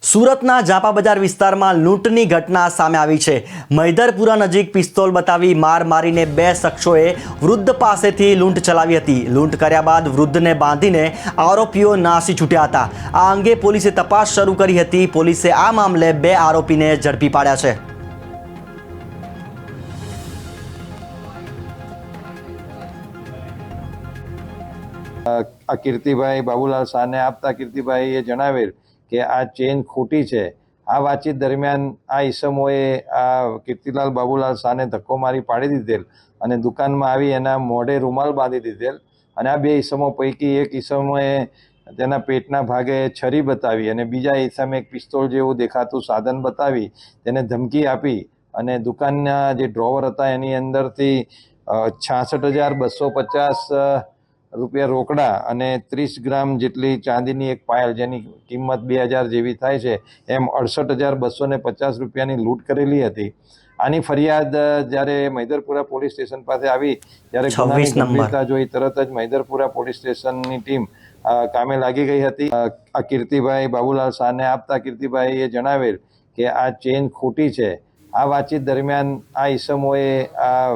સુરતના જાપા બજાર વિસ્તારમાં લૂંટની ઘટના સામે આવી છે। મૈદરપુરા નજીક પિસ્તોલ બતાવી માર મારીને બે શખ્સોએ વૃદ્ધ પાસેથી લૂંટ ચલાવી હતી। લૂંટ કર્યા બાદ વૃદ્ધને બાંધીને આરોપીઓ નાસી છૂટ્યા હતા। આ અંગે પોલીસે તપાસ શરૂ કરી હતી। પોલીસે આ મામલે બે આરોપીને ઝડપી પાડ્યા છે। આ કીર્તિભાઈ બાબુલાલ શાહને આપતા કીર્તિભાઈએ જણાવેલ કે આ ચેન ખોટી છે। આ વાતચીત દરમિયાન આ ઈસમોએ આ કીર્તિલાલ બાબુલાલ શાહને ધક્કો મારી પાડી દીધેલ અને દુકાનમાં આવી એના મોઢે રૂમાલ બાંધી દીધેલ અને આ બે ઈસમો પૈકી એક ઈસમોએ તેના પેટના ભાગે છરી બતાવી અને બીજા ઈસમે એક પિસ્તોલ જેવું દેખાતું સાધન બતાવી તેને ધમકી આપી અને દુકાનના જે ડ્રોવર હતા એની અંદરથી 66,250 રૂપિયા રોકડા અને 30 ગ્રામ જેટલી ચાંદીની એક પાયલ જેની કિંમત 2,000 જેવી થાય છે એમ 68,250 રૂપિયાની લૂંટ કરેલી હતી। આની ફરિયાદ જ્યારે મૈદરપુરા પોલીસ સ્ટેશન પાસે આવી ત્યારે ગુનાની ગંભીરતા જોઈ તરત જ મૈદરપુરા પોલીસ સ્ટેશનની ટીમ કામે લાગી ગઈ હતી। આ કીર્તિભાઈ બાબુલાલ શાહને આપતા કીર્તિભાઈએ જણાવેલ કે આ ચેન ખોટી છે। આ વાતચીત દરમિયાન આ ઈસમોએ આ